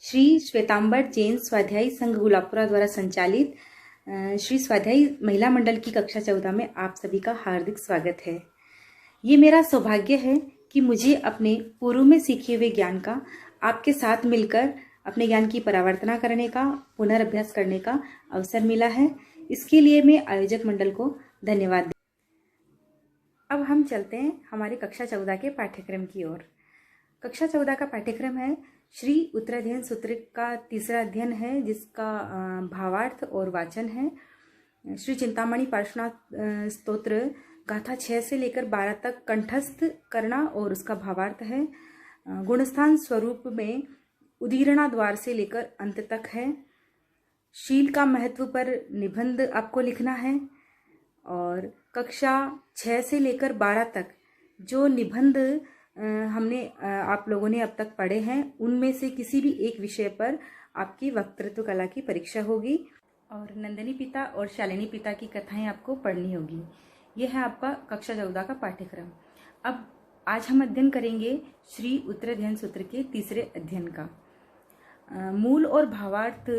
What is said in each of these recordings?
श्री श्वेतांबर जैन स्वाध्यायी संघ गुलाबपुरा द्वारा संचालित श्री स्वाध्यायी महिला मंडल की कक्षा 14 में आप सभी का हार्दिक स्वागत है। ये मेरा सौभाग्य है कि मुझे अपने पूर्व में सीखे हुए ज्ञान का आपके साथ मिलकर अपने ज्ञान की परावर्तना करने का, पुनर्अभ्यास करने का अवसर मिला है। इसके लिए मैं आयोजक मंडल को धन्यवाद। अब हम चलते हैं हमारी कक्षा 14 के पाठ्यक्रम की ओर। कक्षा 14 का पाठ्यक्रम है श्री उत्तराध्ययन सूत्र का तीसरा अध्ययन है, जिसका भावार्थ और वाचन है। श्री चिंतामणि पार्श्वनाथ स्तोत्र गाथा 6 से लेकर 12 तक कंठस्थ करना और उसका भावार्थ है। गुणस्थान स्वरूप में उदीरणा द्वार से लेकर अंत तक है। शील का महत्व पर निबंध आपको लिखना है और कक्षा 6 से लेकर 12 तक जो निबंध हमने आप लोगों ने अब तक पढ़े हैं, उनमें से किसी भी एक विषय पर आपकी वक्तृत्व कला की परीक्षा होगी और नंदिनी पिता और शालिनी पिता की कथाएं आपको पढ़नी होगी। यह है आपका कक्षा 14 का पाठ्यक्रम। अब आज हम अध्ययन करेंगे श्री उत्तराध्ययन सूत्र के तीसरे अध्ययन का। मूल और भावार्थ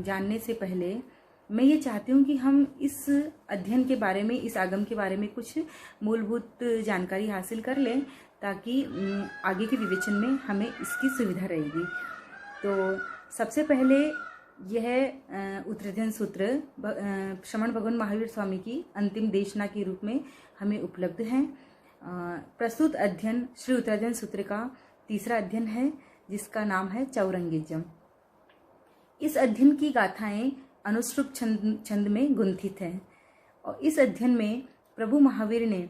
जानने से पहले मैं ये चाहती हूँ कि हम इस अध्ययन के बारे में, इस आगम के बारे में कुछ मूलभूत जानकारी हासिल कर लें, ताकि आगे के विवेचन में हमें इसकी सुविधा रहेगी। तो सबसे पहले यह उत्तराध्ययन सूत्र श्रमण भगवान महावीर स्वामी की अंतिम देशना के रूप में हमें उपलब्ध है। प्रस्तुत अध्ययन श्री उत्तराध्ययन सूत्र का तीसरा अध्ययन है, जिसका नाम है चौरंगीजम। इस अध्ययन की गाथाएं अनुश्रुप छंद में गुंथित हैं और इस अध्ययन में प्रभु महावीर ने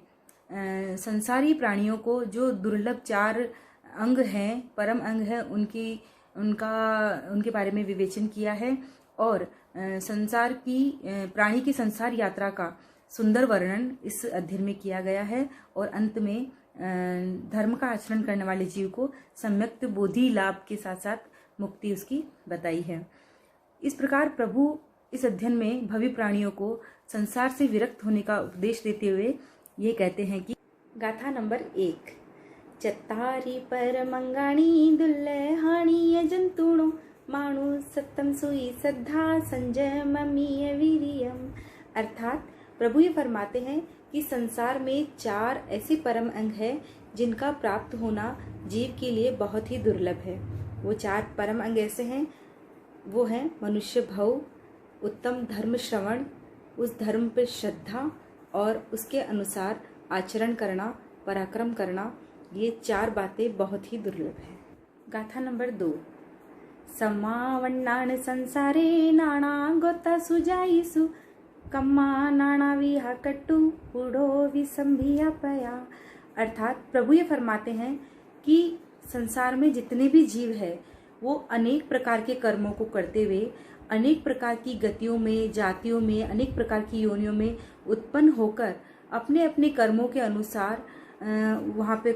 संसारी प्राणियों को जो दुर्लभ 4 अंग हैं, परम अंग हैं, उनके बारे में विवेचन किया है और संसार की प्राणी की संसार यात्रा का सुंदर वर्णन इस अध्ययन में किया गया है और अंत में धर्म का आचरण करने वाले जीव को सम्यक्त बोधि लाभ के साथ साथ मुक्ति उसकी बताई है। इस प्रकार प्रभु इस अध्ययन में भवी प्राणियों को संसार से विरक्त होने का उपदेश देते हुए ये कहते हैं कि गाथा नंबर 1। चत्तारि परमंगाणि दुल्लहाणि जंतुणो माणु सत्तम सुई श्रद्धा संजममीय वीरियम। अर्थात प्रभु ये फरमाते हैं कि संसार में 4 ऐसे परम अंग हैं जिनका प्राप्त होना जीव के लिए बहुत ही दुर्लभ है। वो 4 परम अंग ऐसे हैं, वो हैं मनुष्य भव, उत्तम धर्म श्रवण, उस धर्म पर श्रद्धा और उसके अनुसार आचरण करना, पराक्रम करना। ये 4 बातें बहुत ही दुर्लभ है। गाथा नंबर 2। समावण्णान संसारे नाना गोता सुजाईसु कम्मा नाना विहा कट्टू पुढ़ो विसंभिया पया। अर्थात प्रभु ये फरमाते हैं कि संसार में जितने भी जीव है वो अनेक प्रकार के कर्मों को करते हुए अनेक प्रकार की गतियों में, जातियों में, अनेक प्रकार की योनियों में उत्पन्न होकर अपने अपने कर्मों के अनुसार वहाँ पे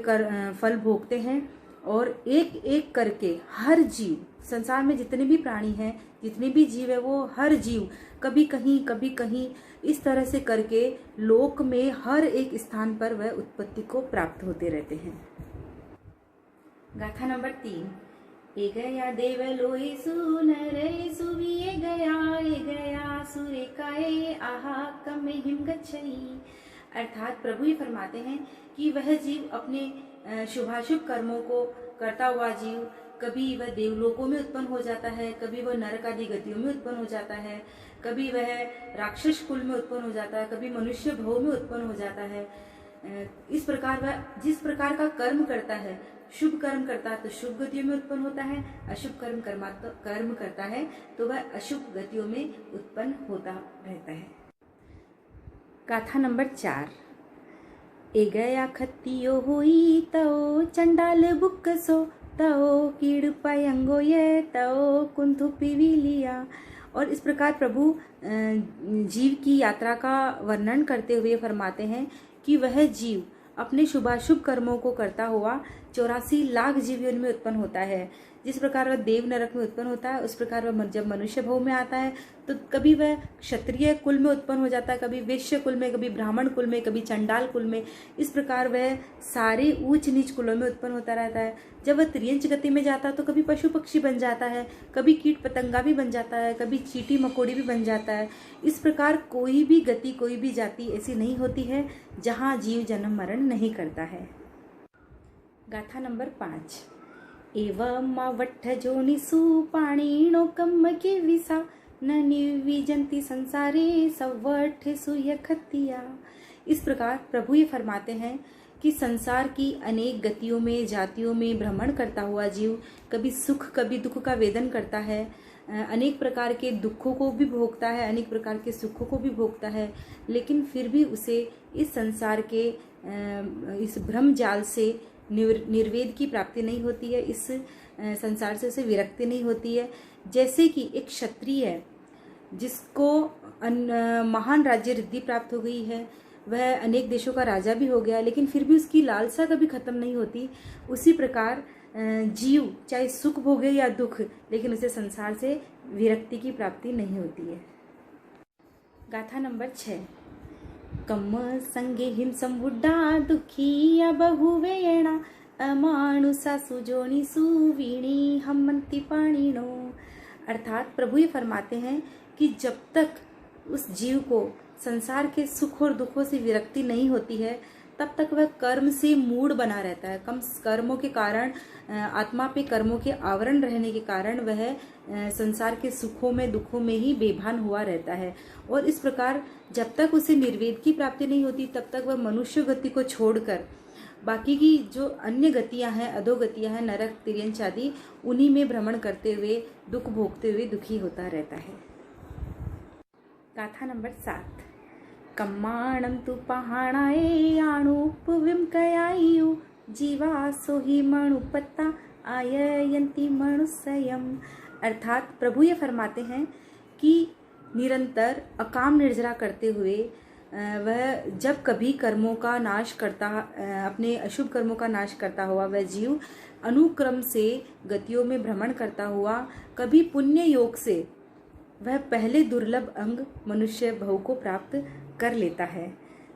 फल भोगते हैं और एक एक करके हर जीव, संसार में जितने भी प्राणी हैं, जितने भी जीव है, वो हर जीव कभी कहीं इस तरह से करके लोक में हर एक स्थान पर वह उत्पत्ति को प्राप्त होते रहते हैं। गाथा नंबर 3। ए गया देव लोई सुनरे सुवी ए गया सूर्य काए आहा कम हिम गच्छई। अर्थात प्रभु ही फरमाते हैं कि वह जीव अपने शुभाशुभ कर्मों को करता हुआ जीव कभी वह देवलोकों में उत्पन्न हो जाता है, कभी वह नरक आदि गतियों में उत्पन्न हो जाता है, कभी वह राक्षस कुल में उत्पन्न हो जाता है, कभी मनुष्य भव में उत्पन्न हो जाता है। इस प्रकार वह जिस प्रकार का कर्म करता है, शुभ कर्म करता है तो शुभ गतियों में उत्पन्न होता है, अशुभ कर्म करता है तो वह अशुभ गतियों में उत्पन्न होता रहता है। गाथा नंबर 4। ए गया खत्तियो हुई तो चंडाल बुक्कसो तो कीड़ पयंगो ये तो कुंथु पीवी लिया। और इस प्रकार प्रभु जीव की यात्रा का वर्णन करते हुए फरमाते हैं कि वह जीव अपने शुभाशुभ कर्मों को करता हुआ 84 लाख जीव योनि में उत्पन्न होता है। जिस प्रकार वह देव नरक में उत्पन्न होता है, उस प्रकार वह जब मनुष्य भव में आता है तो कभी वह क्षत्रिय कुल में उत्पन्न हो जाता है, कभी वैश्य कुल में, कभी ब्राह्मण कुल में, कभी चंडाल कुल में। इस प्रकार वह सारे ऊंच नीच कुलों में उत्पन्न होता रहता है। जब वह त्रियंच गति में जाता है तो कभी पशु पक्षी बन जाता है, कभी कीट पतंगा भी बन जाता है, कभी चींटी मकोड़ी भी बन जाता है। इस प्रकार कोई भी गति, कोई भी जाति ऐसी नहीं होती है जहाँ जीव जन्म मरण नहीं करता है। गाथा नंबर 5। एवं वट्ठ जोनिसु पाणिनो कम्म के विसा न निर्विजंती संसारे सवट्ठेसु यखतिया। इस प्रकार प्रभु ये फरमाते हैं कि संसार की अनेक गतियों में, जातियों में भ्रमण करता हुआ जीव कभी सुख कभी दुख का वेदन करता है, अनेक प्रकार के दुखों को भी भोगता है, अनेक प्रकार के सुखों को भी भोगता है, लेकिन फिर भी उसे इस संसार के इस भ्रम जाल से निर्वेद की प्राप्ति नहीं होती है, इस संसार से उसे विरक्ति नहीं होती है। जैसे कि एक क्षत्रिय है जिसको महान राज्य रिद्धि प्राप्त हो गई है, वह अनेक देशों का राजा भी हो गया, लेकिन फिर भी उसकी लालसा कभी खत्म नहीं होती। उसी प्रकार जीव चाहे सुख भोगे या दुख, लेकिन उसे संसार से विरक्ति की प्राप्ति नहीं होती है। गाथा नंबर 6। कम्म संगे हिंसम बुड्ढा दुखिया बहुवेणा अमानुषा सुजोनिसु वीणी हमंती पाणिनो। अर्थात प्रभु ये फरमाते हैं कि जब तक उस जीव को संसार के सुख और दुखों से विरक्ति नहीं होती है, तब तक वह कर्म से मूढ़ बना रहता है। कम कर्मों के कारण, आत्मा पे कर्मों के आवरण रहने के कारण वह संसार के सुखों में, दुखों में ही बेभान हुआ रहता है। और इस प्रकार जब तक उसे निर्वेद की प्राप्ति नहीं होती, तब तक वह मनुष्य गति को छोड़कर बाकी की जो अन्य गतियां हैं, अधोगतियां हैं, नरक, तिर्यंच आदि, उन्हीं में भ्रमण करते हुए, दुख भोगते हुए दुखी होता रहता है। गाथा नंबर 7। कम्माणं तु पहाणाए आणुपविमकयायु जीवा सोहि मणुपत्ता आययन्ति मनुष्ययम्। अर्थात प्रभु ये फरमाते हैं कि निरंतर अकाम निर्जरा करते हुए वह जब कभी कर्मों का नाश करता, अपने अशुभ कर्मों का नाश करता हुआ वह जीव अनुक्रम से गतियों में भ्रमण करता हुआ कभी पुण्य योग से वह पहले दुर्लभ अंग मनुष्य भव को प्राप्त कर लेता है।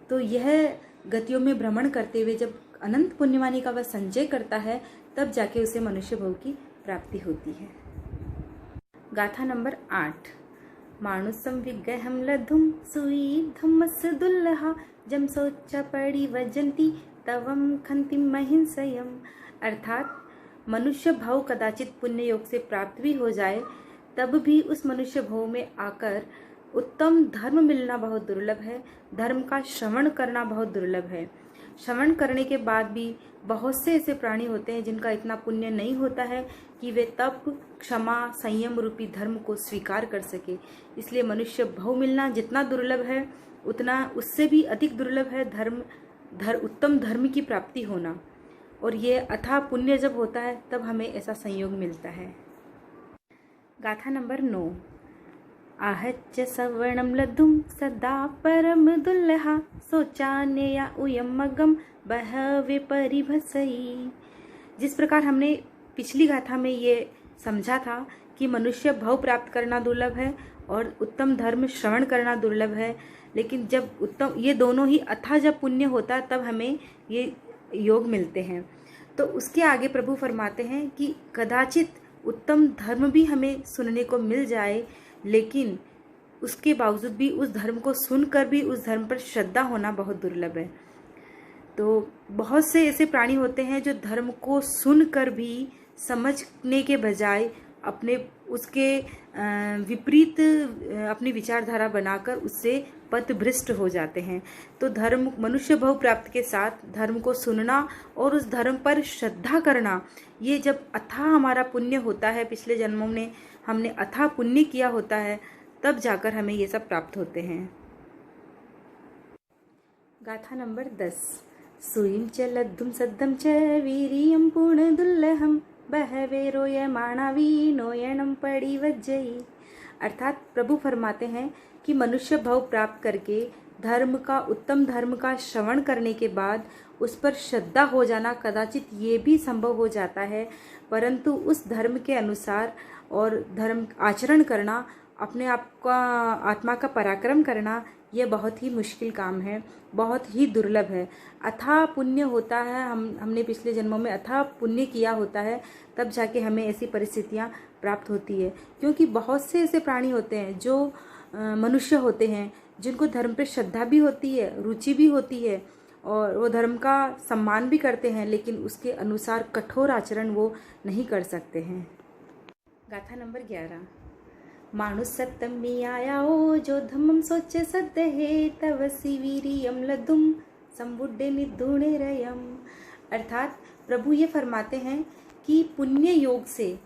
तो यह गतियों में भ्रमण करते हुए जब अनंत पुण्यवानी का वह संचय करता है, तब जाके उसे मनुष्य भव की प्राप्ति होती है। गाथा नंबर 8। मानुसम विग्रहम लधुम सुई धम्मस दुल्लहा जम सोचा पड़ी वजंती तवम खंतिम महिंसयम। अर्थात मनुष्य भाव कदाचित पुण्य योग से प्राप्त भी हो जाए, तब भी उस मनुष्य भाव में आकर उत्तम धर्म मिलना बहुत दुर्लभ है, धर्म का श्रवण करना बहुत दुर्लभ है। श्रवण करने के बाद भी बहुत से ऐसे प्राणी होते हैं जिनका इतना पुण्य नहीं होता है कि वे तप, क्षमा, संयम रूपी धर्म को स्वीकार कर सके। इसलिए मनुष्य भव मिलना जितना दुर्लभ है, उतना उससे भी अधिक दुर्लभ है उत्तम धर्म की प्राप्ति होना। और ये अथाह पुण्य जब होता है तब हमें ऐसा संयोग मिलता है। गाथा नंबर 9। आहच्च सवर्णम लद्धुम सदा परम दुल्लहा सोचान्यया उयमगम बहवे परिभसई। जिस प्रकार हमने पिछली गाथा में ये समझा था कि मनुष्य भव प्राप्त करना दुर्लभ है और उत्तम धर्म श्रवण करना दुर्लभ है, लेकिन जब उत्तम ये दोनों ही अथाह जब पुण्य होता है तब हमें ये योग मिलते हैं। तो उसके आगे प्रभु फरमाते हैं कि कदाचित उत्तम धर्म भी हमें सुनने को मिल जाए, लेकिन उसके बावजूद भी उस धर्म को सुनकर भी उस धर्म पर श्रद्धा होना बहुत दुर्लभ है। तो बहुत से ऐसे प्राणी होते हैं जो धर्म को सुनकर भी समझने के बजाय अपने उसके विपरीत अपनी विचारधारा बनाकर उससे पथभ्रष्ट हो जाते हैं। तो धर्म, मनुष्य भव प्राप्त के साथ धर्म को सुनना और उस धर्म पर श्रद्धा करना, ये जब अथाह हमारा पुण्य होता है, पिछले जन्मों में हमने अथाह पुण्य किया होता है, तब जाकर हमें ये सब प्राप्त होते हैं। गाथा नंबर 10। सुईं च लद्धुम सद्धम च वीरियम पूर्ण दुल्लहम बहवे रोयमाणावी नोयणम पड़ी वज्जई। अर्थात प्रभु फरमाते हैं कि मनुष्य भव प्राप्त करके उत्तम धर्म का श्रवण करने के बाद उस पर श्रद्धा हो जाना कदाचित ये भी संभव हो जाता है, परंतु उस धर्म के अनुसार और धर्म आचरण करना, अपने आप का आत्मा का पराक्रम करना, ये बहुत ही मुश्किल काम है, बहुत ही दुर्लभ है। अथाह पुण्य होता है, हमने पिछले जन्मों में अथाह पुण्य किया होता है, तब जाके हमें ऐसी परिस्थितियाँ प्राप्त होती है। क्योंकि बहुत से ऐसे प्राणी होते हैं जो मनुष्य होते हैं जिनको धर्म पे श्रद्धा भी होती है, रुचि भी होती है और वो धर्म का सम्मान भी करते हैं, लेकिन उसके अनुसार कठोर आचरण वो नहीं कर सकते हैं। गाथा नंबर 11। मानुष सत्तम में आया हो जो धम्मम सोचे सद्य है तव सिवीरियम लदुम संबुड्डे निधुणे रयम। अर्थात प्रभु ये फरमाते हैं कि पुण्य योग से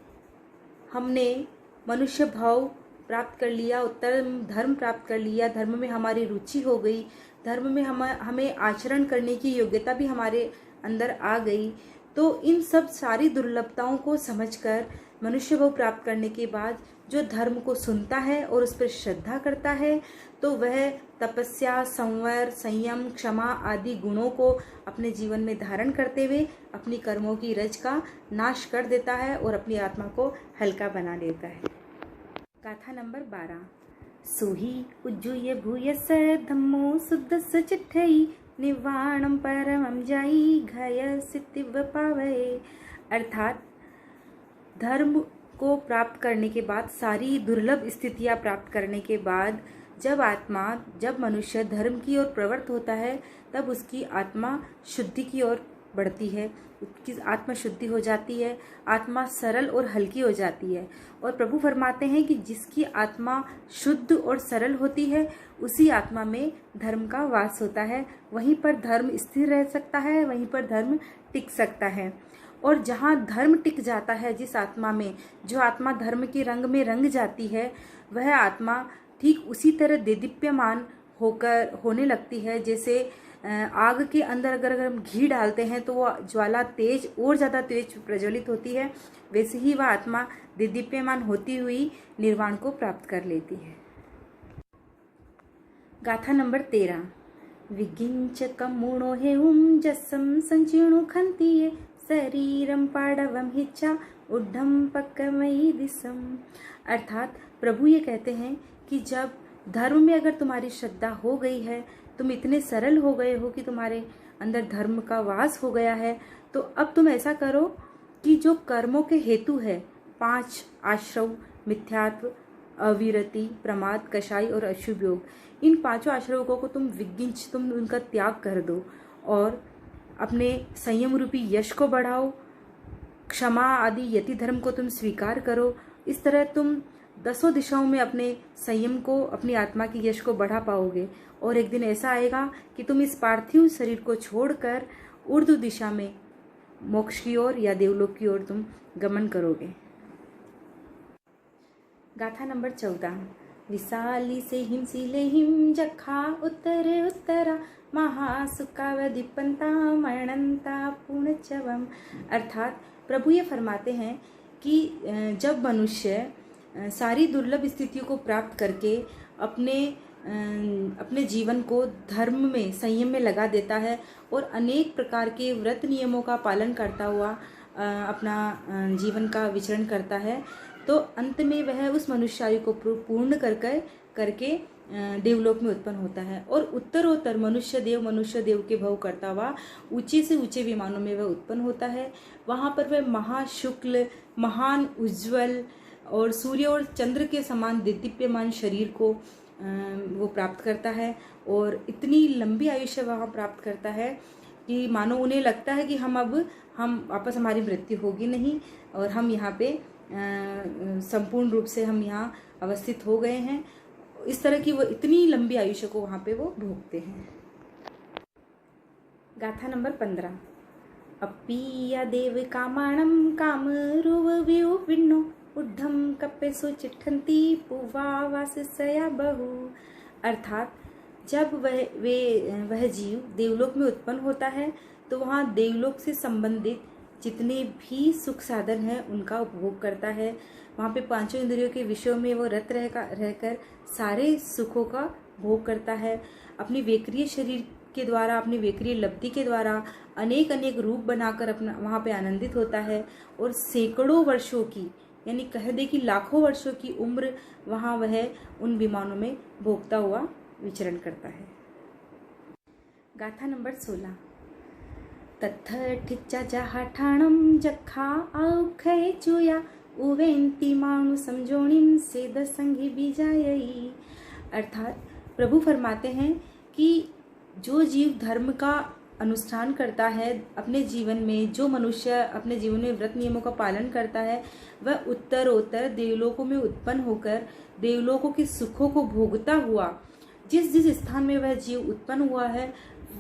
हमने मनुष्य भाव प्राप्त कर लिया, उत्तम धर्म प्राप्त कर लिया, धर्म में हमारी रुचि हो गई, धर्म में हमें आचरण करने की योग्यता भी हमारे अंदर आ गई। तो इन सब सारी दुर्लभताओं को समझकर मनुष्य भाव प्राप्त करने के बाद जो धर्म को सुनता है और उस पर श्रद्धा करता है, तो वह तपस्या, संवर, संयम, क्षमा आदि गुणों को अपने जीवन में धारण करते हुए अपनी कर्मों की रज का नाश कर देता है और अपनी आत्मा को हल्का बना लेता है। गाथा नंबर 12। सुही उज्जूय भूयस धम्मो शुद्धस चिट्ठई निवाणम परमम जाई घय सिद्धिव पावै। अर्थात धर्म को प्राप्त करने के बाद, सारी दुर्लभ स्थितियां प्राप्त करने के बाद जब मनुष्य धर्म की ओर प्रवृत्त होता है, तब उसकी आत्मा शुद्धि की ओर बढ़ती है, उसकी आत्मा शुद्धि हो जाती है, आत्मा सरल और हल्की हो जाती है। और प्रभु फरमाते हैं कि जिसकी आत्मा शुद्ध और सरल होती है उसी आत्मा में धर्म का वास होता है, वहीं पर धर्म स्थिर रह सकता है, वहीं पर धर्म टिक सकता है। और जहाँ धर्म टिक जाता है, जिस आत्मा में, जो आत्मा धर्म के रंग में रंग जाती है, वह आत्मा ठीक उसी तरह देदीप्यमान होने लगती है। जैसे आग के अंदर अगर हम घी डालते हैं तो वो ज्वाला तेज और ज़्यादा तेज प्रज्वलित होती है, वैसे ही वह आत्मा देदीप्यमान होती हुई निर्वाण को प्राप्त कर लेती है। गाथा नंबर 13। विगिंच कमुणो हेउम जसम संचीणु खंतिये शरीरम पाड़वम हिच्छा उड्ढम पक्कमयी दिसम। अर्थात प्रभु ये कहते हैं कि जब धर्म में अगर तुम्हारी श्रद्धा हो गई है, तुम इतने सरल हो गए हो कि तुम्हारे अंदर धर्म का वास हो गया है, तो अब तुम ऐसा करो कि जो कर्मों के हेतु है, 5 आश्रव, मिथ्यात्व, अविरति, प्रमाद, कषाय और अशुभ योग, इन 5 आश्रवों को तुम विगिंच, तुम उनका त्याग कर दो और अपने संयम रूपी यश को बढ़ाओ, क्षमा आदि यति धर्म को तुम स्वीकार करो। इस तरह तुम 10 दिशाओं में अपने संयम को, अपनी आत्मा की यश को बढ़ा पाओगे और एक दिन ऐसा आएगा कि तुम इस पार्थिव शरीर को छोड़कर ऊर्ध्व दिशा में मोक्ष की ओर या देवलोक की ओर तुम गमन करोगे। गाथा नंबर 14। विशाली से हिमशीले हिम जखा उत्तरे उत्तरा महासुखावधिपंता मरणंता पुण्यचवम। अर्थात प्रभु ये फरमाते हैं कि जब मनुष्य सारी दुर्लभ स्थितियों को प्राप्त करके अपने जीवन को धर्म में, संयम में लगा देता है और अनेक प्रकार के व्रत नियमों का पालन करता हुआ अपना जीवन का विचरण करता है, तो अंत में वह उस मनुष्यायु को पूर्ण करके देवलोक में उत्पन्न होता है और उत्तरोत्तर मनुष्य देव के भव करता हुआ ऊंचे से ऊंचे विमानों में वह उत्पन्न होता है। वहाँ पर वह महाशुक्ल, महान, उज्ज्वल और सूर्य और चंद्र के समान दीप्यमान शरीर को वो प्राप्त करता है और इतनी लंबी आयुष्य वहाँ प्राप्त करता है कि मानो उन्हें लगता है कि हम वापस हमारी मृत्यु होगी नहीं और हम यहाँ पे संपूर्ण रूप से हम यहाँ अवस्थित हो गए हैं। इस तरह की वो इतनी लंबी आयुष्य को वहाँ पे वो भोगते हैं। गाथा नंबर 15। अपिया देव कामाणम काम रुव विउ विन्नो उद्धम कप्पे सो चिट्ठंती पुवा वासिसया बहु। अर्थात जब वह जीव देवलोक में उत्पन्न होता है तो वहाँ देवलोक से संबंधित जितने भी सुख साधन हैं उनका उपभोग करता है। वहाँ पे 5 इंद्रियों के विषयों में वो रत रहकर सारे सुखों का भोग करता है। अपनी वेक्रिय शरीर के द्वारा, अपनी वेक्रिय लब्धि के द्वारा अनेक अनेक रूप बनाकर अपना वहाँ पे आनंदित होता है और सैकड़ों वर्षों की, यानी कह दे कि लाखों वर्षों की उम्र वहाँ वह उन विमानों में भोगता हुआ विचरण करता है। गाथा नंबर 16। तत्थ ठिच्चा जहा ठाणम जखा आउखय चुया उवेंती मानु समझोणिम सेद संगी बीजायई। अर्थात प्रभु फरमाते हैं कि जो जीव धर्म का अनुष्ठान करता है अपने जीवन में, जो मनुष्य अपने जीवन में व्रत नियमों का पालन करता है, वह उत्तरोत्तर देवलोकों में उत्पन्न होकर देवलोकों के सुखों को भोगता हुआ जिस जिस स्थान में वह जीव उत्पन्न हुआ है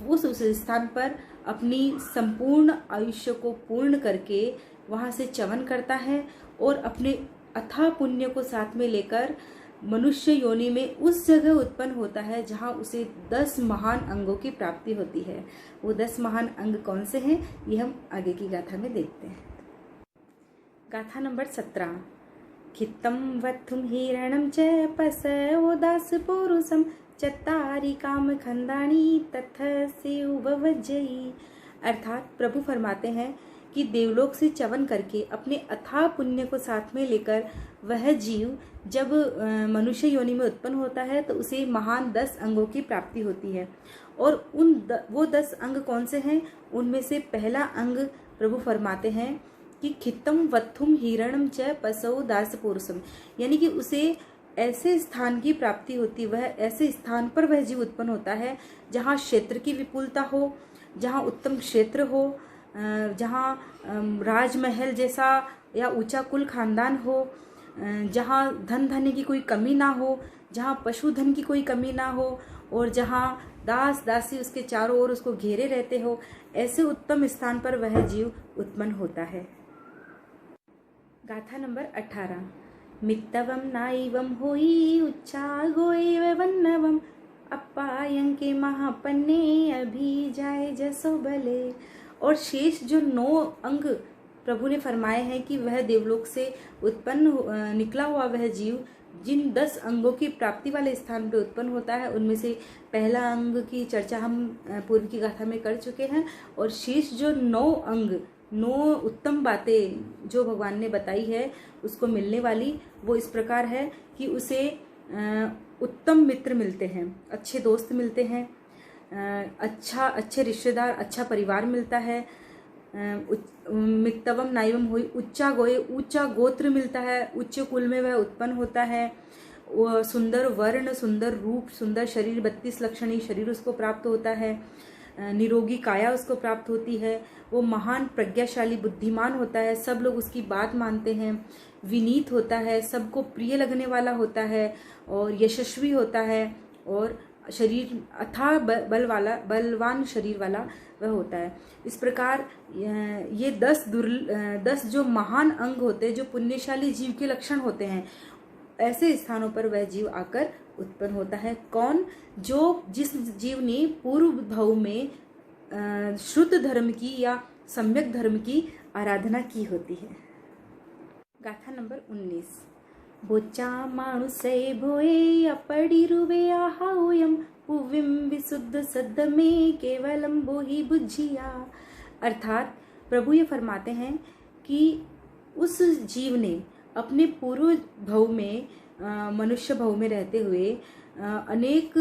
उस स्थान पर अपनी संपूर्ण आयुष्य को पूर्ण करके वहाँ से च्यवन करता है और अपने अथाह पुण्य को साथ में लेकर मनुष्य योनि में उस जगह उत्पन्न होता है जहाँ उसे 10 महान अंगों की प्राप्ति होती है। वो 10 महान अंग कौन से हैं, ये हम आगे की गाथा में देखते हैं। गाथा नंबर 17। खित्तम वत्थुम हिरणम च पसवोदास पुरुषम चत्तारी काम खंदानी तथ से उपवज्जयी। अर्थात प्रभु फरमाते हैं कि देवलोक से च्यवन करके अपने अथाह पुण्य को साथ में लेकर वह जीव जब मनुष्य योनि में उत्पन्न होता है तो उसे महान 10 अंगों की प्राप्ति होती है। और वो 10 अंग कौन से हैं, उनमें से पहला अंग प्रभु फरमाते हैं कि खित्तम वत्थुम हिरणम च पसौ दास पुरुषम, यानी कि उसे ऐसे स्थान की प्राप्ति होती, वह ऐसे स्थान पर वह जीव उत्पन्न होता है जहाँ क्षेत्र की विपुलता हो, जहाँ उत्तम क्षेत्र हो, जहाँ राजमहल जैसा या ऊंचा कुल खानदान हो, जहाँ धन धन की कोई कमी ना हो, जहाँ पशुधन की कोई कमी ना हो और जहाँ दास दासी उसके चारों ओर उसको घेरे रहते हो, ऐसे उत्तम स्थान पर वह जीव उत्पन्न होता है। गाथा नंबर 18। मित्तवम नाइवम होई उच्चा गोएव वन्नवम अपायं के महापन्ने अभी जाए जसो भले। और शेष जो 9 अंग प्रभु ने फरमाए हैं कि वह देवलोक से उत्पन्न निकला हुआ वह जीव जिन 10 अंगों की प्राप्ति वाले स्थान पर उत्पन्न होता है, उनमें से पहला अंग की चर्चा हम पूर्व की गाथा में कर चुके हैं। और शेष जो 9 अंग, 9 उत्तम बातें जो भगवान ने बताई है उसको मिलने वाली, वो इस प्रकार है कि उसे उत्तम मित्र मिलते हैं, अच्छे दोस्त मिलते हैं, अच्छे रिश्तेदार, अच्छा परिवार मिलता है, मित्तवम नाइवम हुई उच्चा गोए, ऊंचा गोत्र मिलता है, उच्च कुल में वह उत्पन्न होता है, सुंदर वर्ण, सुंदर रूप, सुंदर शरीर, 32 लक्षणी शरीर उसको प्राप्त होता है, निरोगी काया उसको प्राप्त होती है, वो महान प्रज्ञाशाली बुद्धिमान होता है, सब लोग उसकी बात मानते हैं, विनीत होता है, सबको प्रिय लगने वाला होता है और यशस्वी होता है और शरीर अथाह बलवान शरीर वाला वह होता है। इस प्रकार ये 10 जो महान अंग होते हैं, जो पुण्यशाली जीव के लक्षण होते हैं, ऐसे स्थानों पर वह जीव आकर उत्पन्न होता है। कौन? जिस जीव ने पूर्व भाव में शुद्ध धर्म की या सम्यक धर्म की आराधना की होती है। गाथा नंबर 19। बोचा माणुसे भोए अपड़ी रुवे आहाउयम पुविम विशुद्ध सद्द में केवलम बोही बुझिया। अर्थात प्रभु ये फरमाते हैं कि उस जीव ने अपने पूर्व भव में, मनुष्य भव में रहते हुए अनेक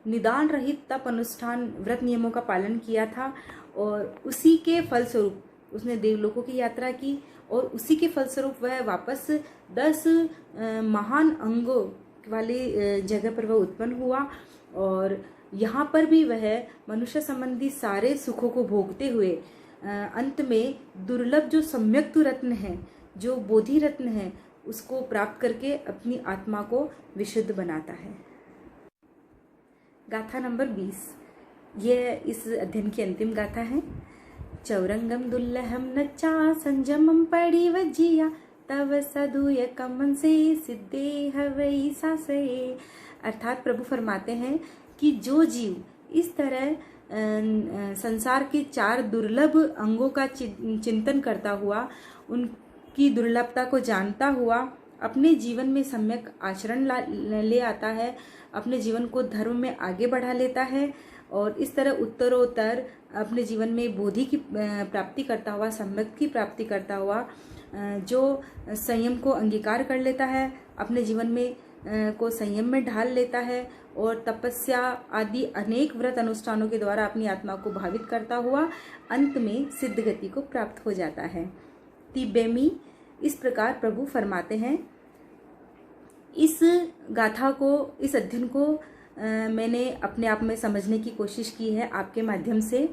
निदान रहित तप अनुष्ठान व्रत नियमों का पालन किया था और उसी के फलस्वरूप उसने देवलोकों की यात्रा की और उसी के फलस्वरूप वह वापस 10 महान अंगों वाली जगह पर वह उत्पन्न हुआ और यहाँ पर भी वह मनुष्य संबंधी सारे सुखों को भोगते हुए अंत में दुर्लभ जो सम्यक्तु रत्न है, जो बोधि रत्न है, उसको प्राप्त करके अपनी आत्मा को विशुद्ध बनाता है। गाथा नंबर 20। यह इस अध्ययन की अंतिम गाथा है। चौरंगम दुल्लहम नच्चा संजमम पड़ी वजिया तव सदुय कमन से सिद्धे हवई सासे। अर्थात प्रभु फरमाते हैं कि जो जीव इस तरह संसार के 4 दुर्लभ अंगों का चिंतन करता हुआ, उनकी दुर्लभता को जानता हुआ अपने जीवन में सम्यक आचरण ले आता है, अपने जीवन को धर्म में आगे बढ़ा लेता है और इस तरह उत्तरोत्तर अपने जीवन में बोधि की प्राप्ति करता हुआ, सम्यक की प्राप्ति करता हुआ जो संयम को अंगीकार कर लेता है, अपने जीवन में को संयम में ढाल लेता है और तपस्या आदि अनेक व्रत अनुष्ठानों के द्वारा अपनी आत्मा को भावित करता हुआ अंत में सिद्ध गति को प्राप्त हो जाता है। तिब्बेमी इस प्रकार प्रभु फरमाते हैं। इस गाथा को, इस अध्ययन को मैंने अपने आप में समझने की कोशिश की है आपके माध्यम से।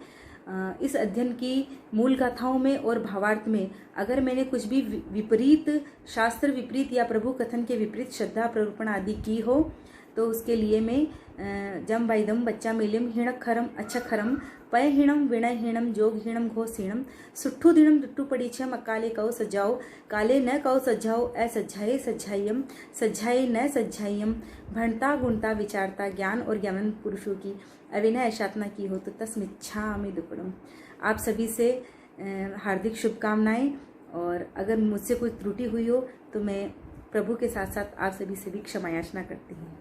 इस अध्ययन की मूल गाथाओं में और भावार्थ में अगर मैंने कुछ भी विपरीत, शास्त्र विपरीत या प्रभु कथन के विपरीत श्रद्धा प्ररूपण आदि की हो तो उसके लिए मैं जम वैदम बच्चा मिलिम हिणखरम अच्छखरम पय हिणम विणय हिणम जोग हिणम घोष हिणम सुट्ठू दिणम दुट्टू पड़ी छम अकाले कौ सज्जाओ काले न कौ सज्जाओ असज्जाए सज्जाइयम सज्जाए न सज्जाइयम भणता गुणता विचारता ज्ञान और ज्ञान पुरुषों की अविनय ऐशातना की हो तो तस्मिच्छामि दुक्कडम। आप सभी से हार्दिक शुभकामनाएं और अगर मुझसे कोई त्रुटि हुई हो तो मैं प्रभु के साथ साथ आप सभी से भी क्षमा याचना करती हूँ।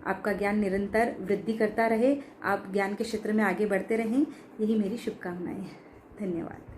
आपका ज्ञान निरंतर वृद्धि करता रहे, आप ज्ञान के क्षेत्र में आगे बढ़ते रहें, यही मेरी शुभकामनाएं हैं। धन्यवाद।